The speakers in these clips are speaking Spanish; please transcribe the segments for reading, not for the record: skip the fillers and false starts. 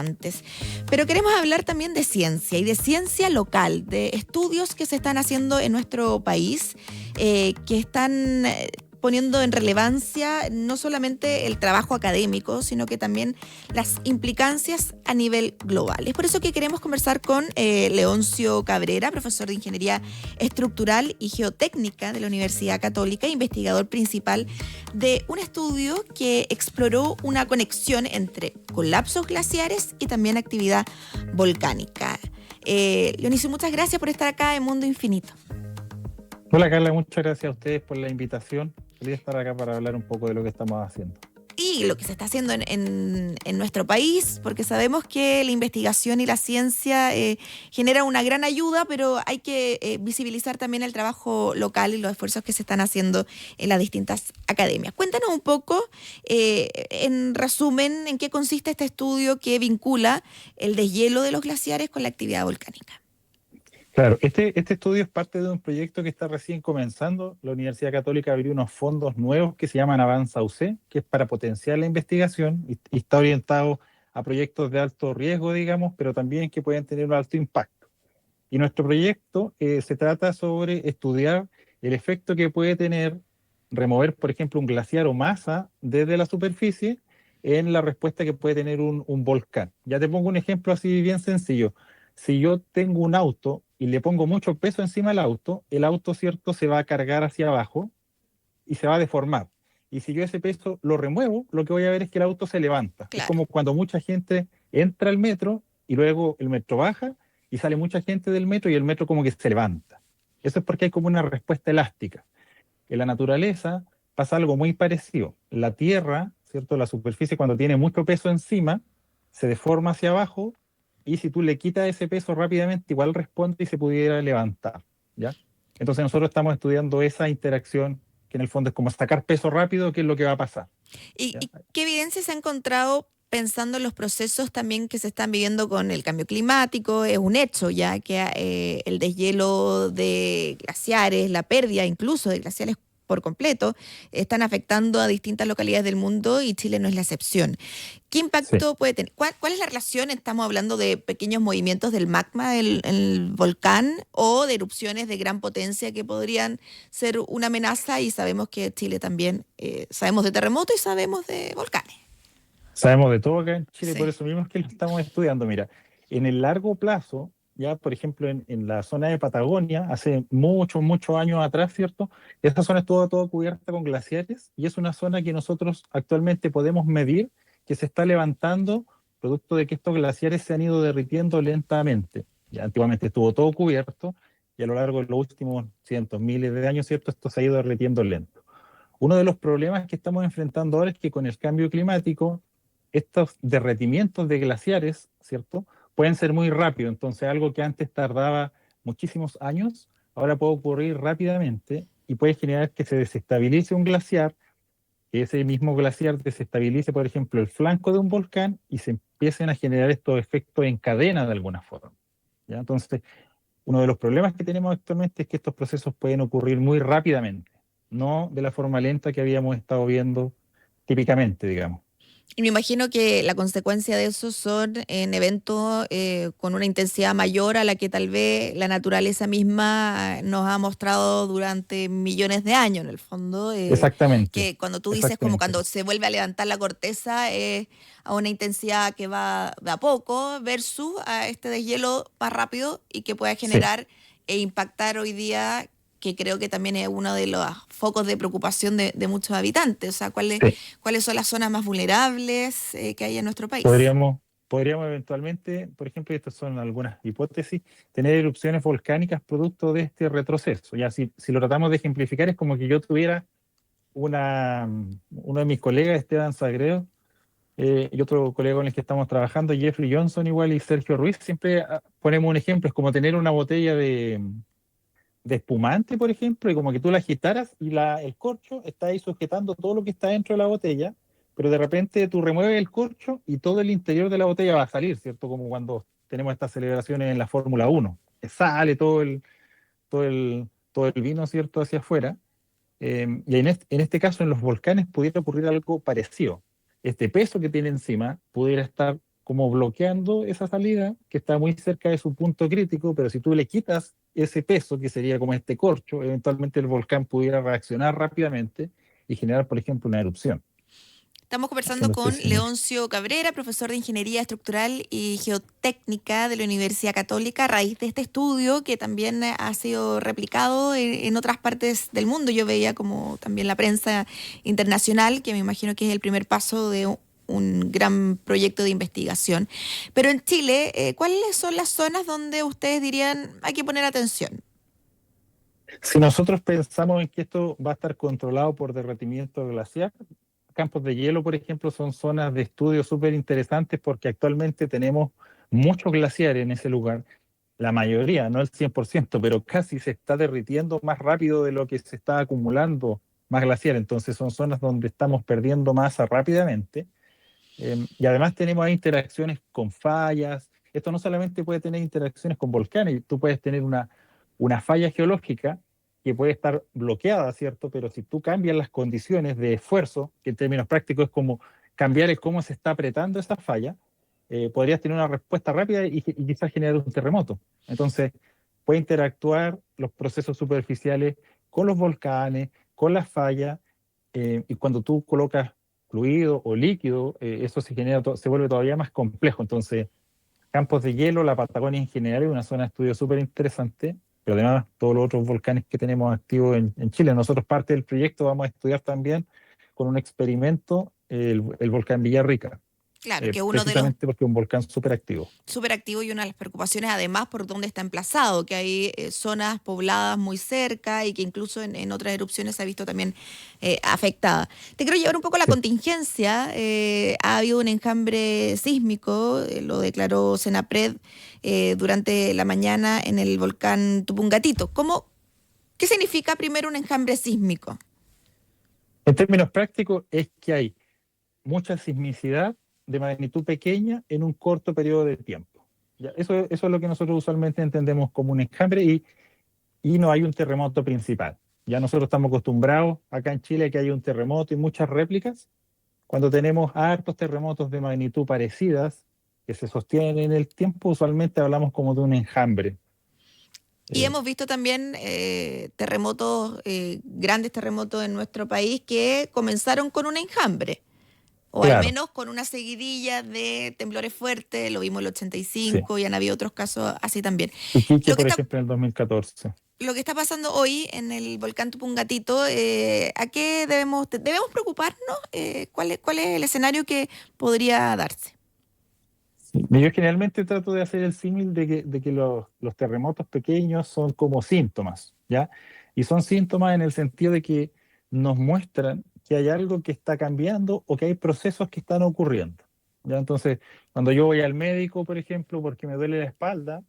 importantes. Pero queremos hablar también de ciencia y de ciencia local, de estudios que se están haciendo en nuestro país, que están poniendo en relevancia no solamente el trabajo académico, sino que también las implicancias a nivel global. Es por eso que queremos conversar con Leoncio Cabrera, profesor de Ingeniería Estructural y Geotécnica de la Universidad Católica, investigador principal de un estudio que exploró una conexión entre colapsos glaciares y también actividad volcánica. Leoncio, muchas gracias por estar acá en Mundo Infinito. Hola Carla, muchas gracias a ustedes por la invitación. Feliz de estar acá para hablar un poco de lo que estamos haciendo. Y lo que se está haciendo en nuestro país, porque sabemos que la investigación y la ciencia generan una gran ayuda, pero hay que visibilizar también el trabajo local y los esfuerzos que se están haciendo en las distintas academias. Cuéntanos un poco, en resumen, en qué consiste este estudio que vincula el deshielo de los glaciares con la actividad volcánica. Claro, este estudio es parte de un proyecto que está recién comenzando. La Universidad Católica abrió unos fondos nuevos que se llaman Avanza UC, que es para potenciar la investigación y está orientado a proyectos de alto riesgo, digamos, pero también que pueden tener un alto impacto. Y nuestro proyecto se trata sobre estudiar el efecto que puede tener remover, por ejemplo, un glaciar o masa desde la superficie en la respuesta que puede tener un volcán. Ya te pongo un ejemplo así bien sencillo. Si yo tengo un auto y le pongo mucho peso encima del auto, el auto, ¿cierto?, se va a cargar hacia abajo y se va a deformar. Y si yo ese peso lo remuevo, lo que voy a ver es que el auto se levanta. Claro. Es como cuando mucha gente entra al metro y luego el metro baja y sale mucha gente del metro y el metro como que se levanta. Eso es porque hay como una respuesta elástica. En la naturaleza pasa algo muy parecido. La Tierra, ¿cierto?, la superficie cuando tiene mucho peso encima, se deforma hacia abajo y si tú le quitas ese peso rápidamente, igual responde y se pudiera levantar, ¿ya? Entonces nosotros estamos estudiando esa interacción que en el fondo es como sacar peso rápido, qué es lo que va a pasar. ¿Y qué evidencia se ha encontrado pensando en los procesos también que se están viviendo con el cambio climático? Es un hecho ya que el deshielo de glaciares, la pérdida incluso de glaciares por completo, están afectando a distintas localidades del mundo y Chile no es la excepción. ¿Qué impacto puede tener? ¿Cuál es la relación? ¿Estamos hablando de pequeños movimientos del magma del volcán o de erupciones de gran potencia que podrían ser una amenaza? Y sabemos que Chile también, sabemos de terremotos y sabemos de volcanes. Sabemos de todo acá en Chile, por Sí. eso mismo es que lo estamos estudiando. Mira, en el largo plazo, ya por ejemplo en la zona de Patagonia, hace muchos años atrás, ¿cierto? Esta zona estuvo todo cubierta con glaciares y es una zona que nosotros actualmente podemos medir que se está levantando producto de que estos glaciares se han ido derritiendo lentamente. Ya antiguamente estuvo todo cubierto y a lo largo de los últimos cientos, miles de años, ¿cierto? Esto se ha ido derritiendo lento. Uno de los problemas que estamos enfrentando ahora es que con el cambio climático, estos derretimientos de glaciares, ¿cierto?, pueden ser muy rápidos. Entonces, algo que antes tardaba muchísimos años, ahora puede ocurrir rápidamente y puede generar que se desestabilice un glaciar, que ese mismo glaciar desestabilice, por ejemplo, el flanco de un volcán y se empiecen a generar estos efectos en cadena de alguna forma, ¿ya? Entonces, uno de los problemas que tenemos actualmente es que estos procesos pueden ocurrir muy rápidamente, no de la forma lenta que habíamos estado viendo típicamente, digamos. Y me imagino que la consecuencia de eso son en eventos con una intensidad mayor a la que tal vez la naturaleza misma nos ha mostrado durante millones de años, en el fondo. Exactamente, Que cuando tú dices como exactamente. cuando se vuelve a levantar la corteza a una intensidad que va de a poco versus a este deshielo más rápido y que pueda Sí, generar e impactar hoy día, que creo que también es uno de los focos de preocupación de muchos habitantes. O sea, sí. ¿cuáles son las zonas más vulnerables que hay en nuestro país? Podríamos eventualmente, por ejemplo, y estas son algunas hipótesis, tener erupciones volcánicas producto de este retroceso. Ya si lo tratamos de ejemplificar, es como que yo tuviera uno de mis colegas, Esteban Sagredo, y otro colega con el que estamos trabajando, Jeffrey Johnson igual y Sergio Ruiz, siempre ponemos un ejemplo, es como tener una botella de espumante, por ejemplo, y como que tú la agitaras y el corcho está ahí sujetando todo lo que está dentro de la botella, pero de repente tú remueves el corcho y todo el interior de la botella va a salir, ¿cierto? Como cuando tenemos estas celebraciones en la Fórmula 1, que sale todo el vino, ¿cierto?, hacia afuera. Y en este caso, en los volcanes pudiera ocurrir algo parecido. Este peso que tiene encima pudiera estar como bloqueando esa salida que está muy cerca de su punto crítico, pero si tú le quitas ese peso, que sería como este corcho, eventualmente el volcán pudiera reaccionar rápidamente y generar, por ejemplo, una erupción, Estamos conversando haciendo este con símil. Leoncio Cabrera, profesor de Ingeniería Estructural y Geotécnica de la Universidad Católica, a raíz de este estudio que también ha sido replicado en otras partes del mundo. Yo veía como también la prensa internacional, que me imagino que es el primer paso de un gran proyecto de investigación. Pero en Chile, ¿cuáles son las zonas donde ustedes dirían hay que poner atención? Si nosotros pensamos en que esto va a estar controlado por derretimiento glaciar, campos de hielo, por ejemplo, son zonas de estudio súper interesantes porque actualmente tenemos muchos glaciares en ese lugar. La mayoría, no el 100%, pero casi se está derritiendo más rápido de lo que se está acumulando más glaciar. Entonces son zonas donde estamos perdiendo masa rápidamente. Y además tenemos ahí interacciones con fallas. Esto no solamente puede tener interacciones con volcanes, tú puedes tener una falla geológica que puede estar bloqueada, ¿cierto? Pero si tú cambias las condiciones de esfuerzo, que en términos prácticos es como cambiar el cómo se está apretando esa falla, podrías tener una respuesta rápida y quizás generar un terremoto. Entonces, puede interactuar los procesos superficiales con los volcanes, con las fallas, y cuando tú colocas fluido o líquido, eso se genera, se vuelve todavía más complejo. Entonces, campos de hielo, la Patagonia en general es una zona de estudio súper interesante, pero además todos los otros volcanes que tenemos activos en Chile. Nosotros parte del proyecto vamos a estudiar también con un experimento el volcán Villarrica, Claro, que uno de los precisamente porque es un volcán súper activo. súper activo y una de las preocupaciones además por dónde está emplazado, que hay zonas pobladas muy cerca y que incluso en otras erupciones se ha visto también afectada. Te quiero llevar un poco a la Sí. contingencia. Ha habido un enjambre sísmico, lo declaró Senapred durante la mañana en el volcán Tupungatito. ¿Qué significa primero un enjambre sísmico? En términos prácticos, es que hay mucha sismicidad de magnitud pequeña en un corto periodo de tiempo. Ya, eso es lo que nosotros usualmente entendemos como un enjambre y no hay un terremoto principal. Ya nosotros estamos acostumbrados acá en Chile a que hay un terremoto y muchas réplicas. Cuando tenemos hartos terremotos de magnitud parecidas que se sostienen en el tiempo, usualmente hablamos como de un enjambre. Y Eh, hemos visto también terremotos, grandes terremotos en nuestro país que comenzaron con un enjambre. O al claro, menos con una seguidilla de temblores fuertes, lo vimos en el ochenta y sí. cinco y han habido otros casos así también. Iquique, Lo que por está, ejemplo, en el 2014. lo que está pasando hoy en el volcán Tupungatito, ¿a qué debemos preocuparnos? ¿Cuál es el escenario que podría darse? Yo generalmente trato de hacer el símil de que los terremotos pequeños son como síntomas, ¿ya? Y son síntomas en el sentido de que nos muestran que hay algo que está cambiando o que hay procesos que están ocurriendo, ¿ya? Entonces, cuando yo voy al médico, por ejemplo, porque me duele la espalda,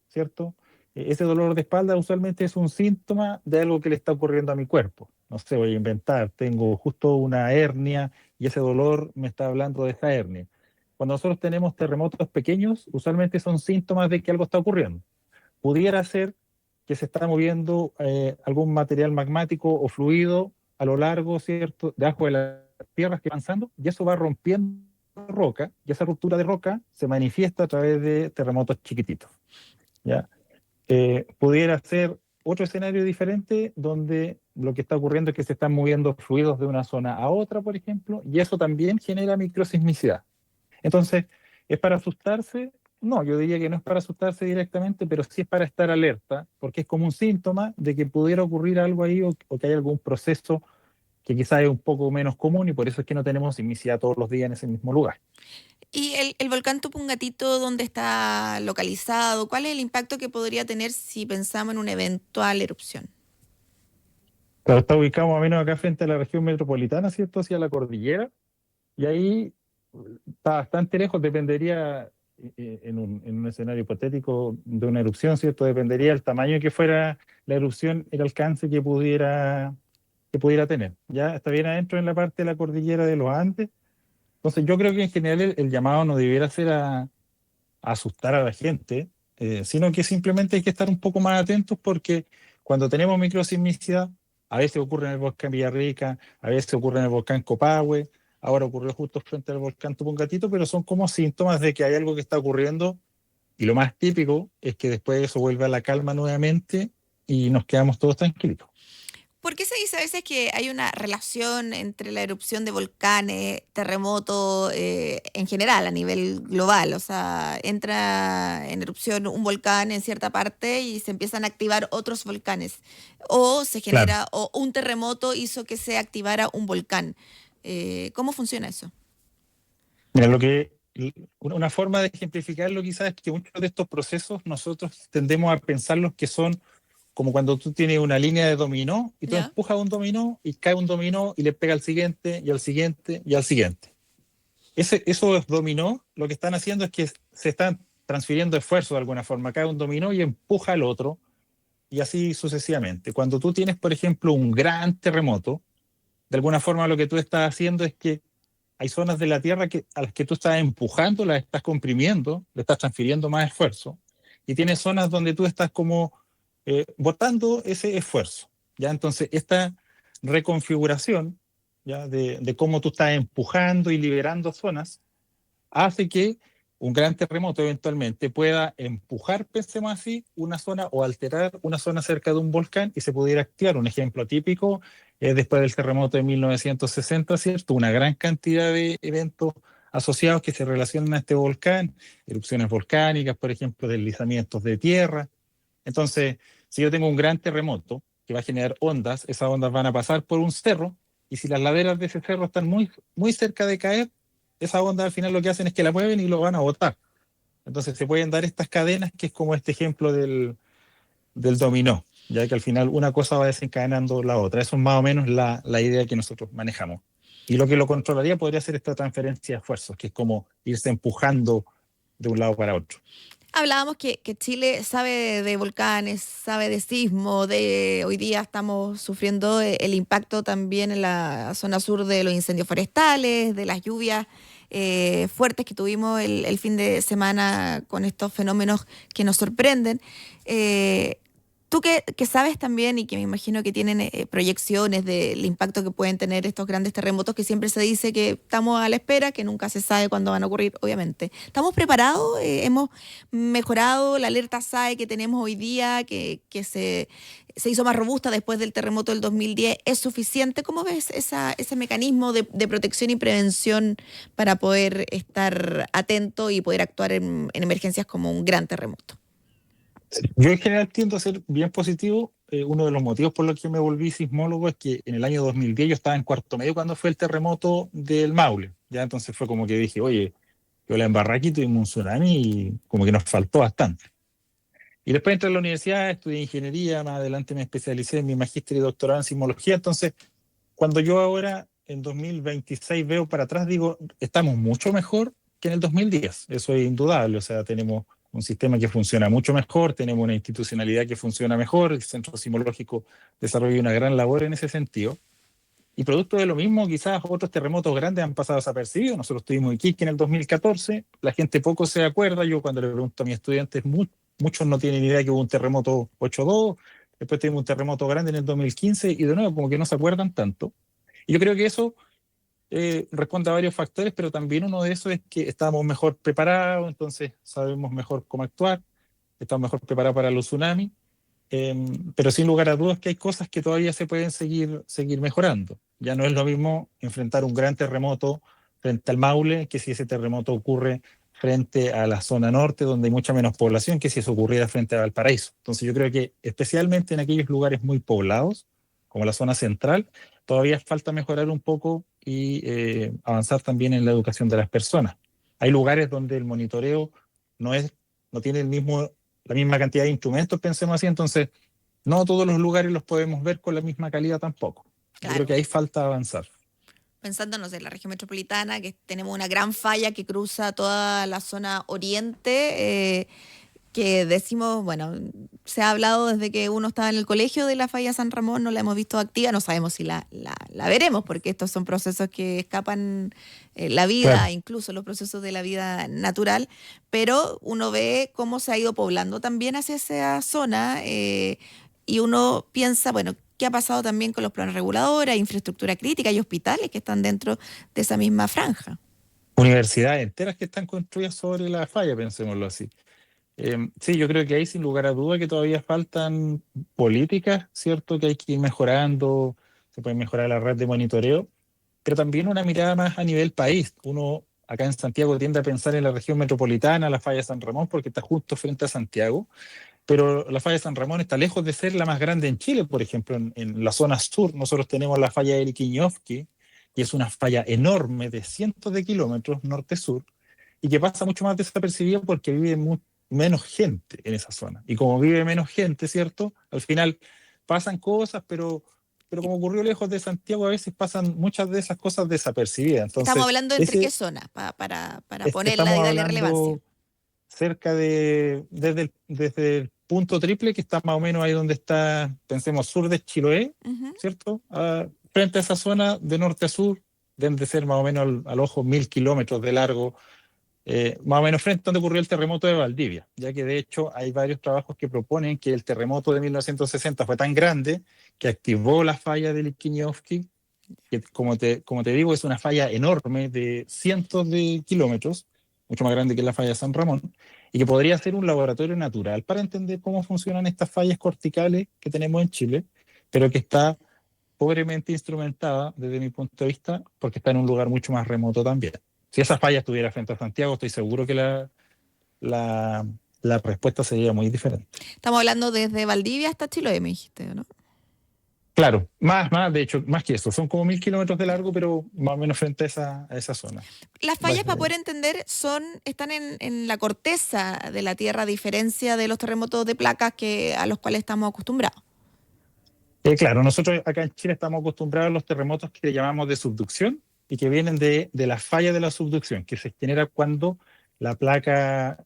¿cierto? Ese dolor de espalda usualmente es un síntoma de algo que le está ocurriendo a mi cuerpo. No sé, voy a inventar, tengo justo una hernia y ese dolor me está hablando de esa hernia. Cuando nosotros tenemos terremotos pequeños, usualmente son síntomas de que algo está ocurriendo. Pudiera ser que se está moviendo algún material magmático o fluido a lo largo, ¿cierto?, debajo de las tierras que van avanzando, y eso va rompiendo roca, y esa ruptura de roca se manifiesta a través de terremotos chiquititos, ¿ya? Pudiera ser otro escenario diferente donde lo que está ocurriendo es que se están moviendo fluidos de una zona a otra, por ejemplo, y eso también genera microsismicidad. Entonces, ¿es para asustarse? No, yo diría que no es para asustarse directamente, pero sí es para estar alerta, porque es como un síntoma de que pudiera ocurrir algo ahí o que hay algún proceso que quizás es un poco menos común y por eso es que no tenemos sismicidad todos los días en ese mismo lugar. ¿Y el volcán Tupungatito dónde está localizado? ¿Cuál es el impacto que podría tener si pensamos en una eventual erupción? Pero está ubicado más o menos acá frente a la región metropolitana, ¿cierto? Hacia la cordillera, y ahí está bastante lejos, dependería, en un escenario hipotético de una erupción, ¿cierto? Dependería del tamaño que fuera la erupción, el alcance que pudiera tener. Ya está bien adentro en la parte de la cordillera de los Andes. Entonces yo creo que en general el llamado no debiera ser a asustar a la gente, sino que simplemente hay que estar un poco más atentos porque cuando tenemos microsismicidad, a veces ocurre en el volcán Villarrica, a veces ocurre en el volcán Copahue, ahora ocurrió justo frente al volcán Tupungatito, pero son como síntomas de que hay algo que está ocurriendo y lo más típico es que después eso vuelve a la calma nuevamente y nos quedamos todos tranquilitos. ¿Por qué se dice a veces que hay una relación entre la erupción de volcanes, terremotos, en general, a nivel global? O sea, entra en erupción un volcán en cierta parte y se empiezan a activar otros volcanes. O se Claro. genera, o un terremoto hizo que se activara un volcán. ¿Cómo funciona eso? Mira, una forma de ejemplificarlo quizás es que muchos de estos procesos nosotros tendemos a pensarlos que son como cuando tú tienes una línea de dominó y tú ¿Ya? empujas un dominó y cae un dominó y le pega al siguiente y al siguiente y al siguiente. Esos dominó lo que están haciendo es que se están transfiriendo esfuerzo de alguna forma. Cae un dominó y empuja al otro y así sucesivamente. Cuando tú tienes, por ejemplo, un gran terremoto, de alguna forma lo que tú estás haciendo es que hay zonas de la Tierra a las que tú estás empujando, las estás comprimiendo, le estás transfiriendo más esfuerzo, y tienes zonas donde tú estás como botando ese esfuerzo. ¿Ya? Entonces, esta reconfiguración, ¿ya? De cómo tú estás empujando y liberando zonas hace que un gran terremoto eventualmente pueda empujar, pensemos así, una zona o alterar una zona cerca de un volcán y se pudiera activar. Un ejemplo típico es después del terremoto de 1960, ¿cierto? Una gran cantidad de eventos asociados que se relacionan a este volcán, erupciones volcánicas, por ejemplo, deslizamientos de tierra. Entonces, si yo tengo un gran terremoto que va a generar ondas, esas ondas van a pasar por un cerro y si las laderas de ese cerro están muy, muy cerca de caer, esas ondas al final lo que hacen es que la mueven y lo van a botar. Entonces se pueden dar estas cadenas que es como este ejemplo del dominó, ya que al final una cosa va desencadenando la otra. Eso es más o menos la idea que nosotros manejamos. Y lo que lo controlaría podría ser esta transferencia de esfuerzos, que es como irse empujando de un lado para otro. Hablábamos que Chile sabe de volcanes, sabe de sismo, de hoy día estamos sufriendo el impacto también en la zona sur de los incendios forestales, de las lluvias fuertes que tuvimos el fin de semana con estos fenómenos que nos sorprenden. Eh, Tú que sabes también y que me imagino que tienen proyecciones del impacto que pueden tener estos grandes terremotos, que siempre se dice que estamos a la espera, que nunca se sabe cuándo van a ocurrir, obviamente. ¿Estamos preparados? ¿Hemos mejorado la alerta SAE que tenemos hoy día, que se hizo más robusta después del terremoto del 2010? ¿Es suficiente? ¿Cómo ves ese mecanismo de protección y prevención para poder estar atento y poder actuar en emergencias como un gran terremoto? Yo en general tiendo a ser bien positivo. Uno de los motivos por los que me volví sismólogo es que en el año 2010 yo estaba en cuarto medio cuando fue el terremoto del Maule. Ya entonces fue como que dije, oye, yo la embarré aquí, tuvimos un tsunami y como que nos faltó bastante. Y después entré a la universidad, estudié ingeniería, más adelante me especialicé en mi magíster y doctorado en sismología. Entonces, cuando yo ahora en 2026 veo para atrás, digo, estamos mucho mejor que en el 2010. Eso es indudable. O sea, tenemos un sistema que funciona mucho mejor, tenemos una institucionalidad que funciona mejor, el Centro Sismológico desarrolla una gran labor en ese sentido. Y producto de lo mismo, quizás otros terremotos grandes han pasado desapercibidos. Nosotros tuvimos Iquique en el 2014, la gente poco se acuerda. Yo cuando le pregunto a mis estudiantes, muchos no tienen idea que hubo un terremoto 8.2, después tuvimos un terremoto grande en el 2015 y de nuevo como que no se acuerdan tanto. Y yo creo que eso responde a varios factores, pero también uno de esos es que estamos mejor preparados, entonces sabemos mejor cómo actuar, estamos mejor preparados para los tsunamis, pero sin lugar a dudas que hay cosas que todavía se pueden seguir mejorando. Ya no es lo mismo enfrentar un gran terremoto frente al Maule que si ese terremoto ocurre frente a la zona norte, donde hay mucha menos población, que si eso ocurriera frente a Valparaíso. Entonces yo creo que especialmente en aquellos lugares muy poblados, como la zona central, todavía falta mejorar un poco y avanzar también en la educación de las personas. Hay lugares donde el monitoreo no es, no tiene la misma cantidad de instrumentos, pensemos así, entonces no todos los lugares los podemos ver con la misma calidad tampoco. Yo creo Claro. que ahí falta avanzar. Pensando, no sé, en la región metropolitana, que tenemos una gran falla que cruza toda la zona oriente, que decimos, bueno, se ha hablado desde que uno estaba en el colegio de la falla San Ramón, no la hemos visto activa, no sabemos si la veremos, porque estos son procesos que escapan la vida, Claro. incluso los procesos de la vida natural, pero uno ve cómo se ha ido poblando también hacia esa zona y uno piensa, bueno, qué ha pasado también con los planes reguladores, infraestructura crítica y hospitales que están dentro de esa misma franja. Universidades enteras que están construidas sobre la falla, pensémoslo así. Sí, yo creo que ahí sin lugar a duda que todavía faltan políticas, ¿cierto? Que hay que ir mejorando, se puede mejorar la red de monitoreo, pero también una mirada más a nivel país. Uno acá en Santiago tiende a pensar en la región metropolitana, la falla de San Ramón, porque está justo frente a Santiago, pero la falla de San Ramón está lejos de ser la más grande en Chile. Por ejemplo, en la zona sur nosotros tenemos la falla de Eriquinhofqui, que es una falla enorme de cientos de kilómetros norte-sur, y que pasa mucho más desapercibida porque vive menos gente en esa zona. Y como vive menos gente, ¿cierto? Al final pasan cosas, pero como ocurrió lejos de Santiago, a veces pasan muchas de esas cosas desapercibidas. Estamos Entonces, hablando entre qué zonas, para ponerla estamos y darle relevancia. hablando cerca desde el punto triple, que está más o menos ahí donde está, pensemos, sur de Chiloé, Ujú. ¿cierto? Frente a esa zona de norte a sur, deben de ser más o menos al ojo 1.000 kilómetros de largo, más o menos frente a donde ocurrió el terremoto de Valdivia, ya que de hecho hay varios trabajos que proponen que el terremoto de 1960 fue tan grande que activó la falla del Ilquiniowski, que como te digo es una falla enorme de cientos de kilómetros, mucho más grande que la falla de San Ramón, y que podría ser un laboratorio natural para entender cómo funcionan estas fallas corticales que tenemos en Chile, pero que está pobremente instrumentada desde mi punto de vista porque está en un lugar mucho más remoto también. Si esa falla estuviera frente a Santiago, estoy seguro que la, la respuesta sería muy diferente. Estamos hablando desde Valdivia hasta Chiloé, me dijiste, ¿no? Claro, de hecho, más que eso, son como 1.000 kilómetros de largo, pero más o menos frente a esa zona. Las fallas, para poder entender, están en la corteza de la Tierra, a diferencia de los terremotos de placas a los cuales estamos acostumbrados. Claro, nosotros acá en Chile estamos acostumbrados a los terremotos que llamamos de subducción y que vienen de la falla de la subducción, que se genera cuando la placa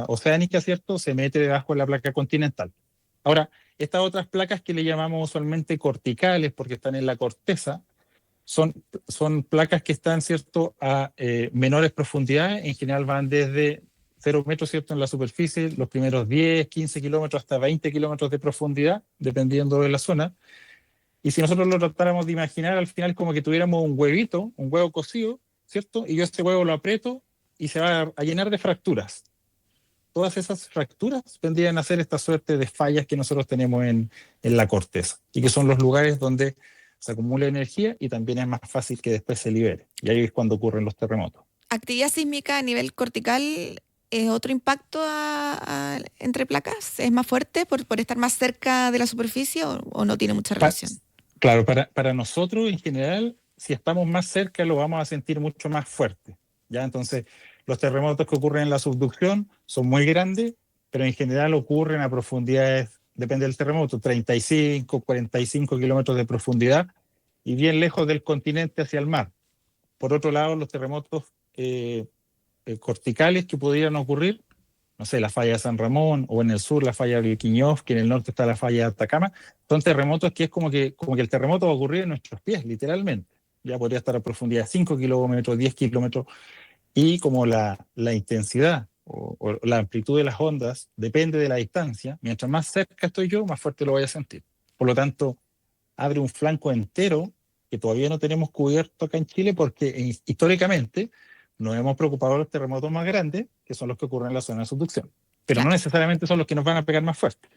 oceánica, ¿cierto?, se mete debajo de la placa continental. Ahora, estas otras placas que le llamamos usualmente corticales, porque están en la corteza, son placas que están, ¿cierto?, a menores profundidades. En general van desde 0 metros, ¿cierto?, en la superficie, los primeros 10, 15 kilómetros hasta 20 kilómetros de profundidad, dependiendo de la zona. Y si nosotros lo tratáramos de imaginar, al final como que tuviéramos un huevito, un huevo cocido, ¿cierto? Y yo este huevo lo aprieto y se va a llenar de fracturas. Todas esas fracturas vendrían a ser esta suerte de fallas que nosotros tenemos en la corteza y que son los lugares donde se acumula energía y también es más fácil que después se libere. Y ahí es cuando ocurren los terremotos. ¿Actividad sísmica a nivel cortical es otro impacto entre placas? ¿Es más fuerte por estar más cerca de la superficie o no tiene mucha Pa- relación? claro, para nosotros en general, si estamos más cerca lo vamos a sentir mucho más fuerte. ¿Ya? Entonces, los terremotos que ocurren en la subducción son muy grandes, pero en general ocurren a profundidades, depende del terremoto, 35, 45 kilómetros de profundidad y bien lejos del continente hacia el mar. Por otro lado, los terremotos corticales que podrían ocurrir, no sé, la falla de San Ramón, o en el sur la falla de Quiñoz, que en el norte está la falla de Atacama, son terremotos que es como que el terremoto va a ocurrir en nuestros pies, literalmente. Ya podría estar a profundidad de 5 kilómetros, 10 kilómetros, y como la intensidad o la amplitud de las ondas depende de la distancia, mientras más cerca estoy yo, más fuerte lo voy a sentir. Por lo tanto, abre un flanco entero que todavía no tenemos cubierto acá en Chile porque históricamente nos hemos preocupado de los terremotos más grandes, que son los que ocurren en la zona de subducción. Pero no Claro. necesariamente son los que nos van a pegar más fuerte.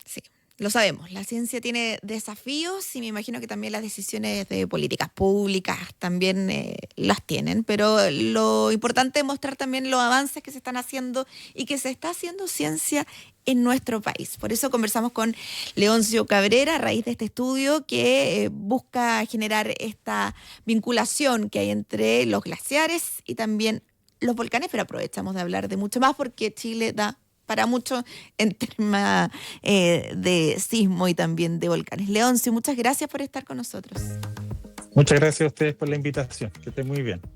Sí, lo sabemos. La ciencia tiene desafíos y me imagino que también las decisiones de políticas públicas también las tienen, pero lo importante es mostrar también los avances que se están haciendo y que se está haciendo ciencia en nuestro país. Por eso conversamos con Leoncio Cabrera a raíz de este estudio que busca generar esta vinculación que hay entre los glaciares y también los volcanes, pero aprovechamos de hablar de mucho más porque Chile da para mucho en temas de sismo y también de volcanes. Leoncio, muchas gracias por estar con nosotros. Muchas gracias a ustedes por la invitación. Que estén muy bien.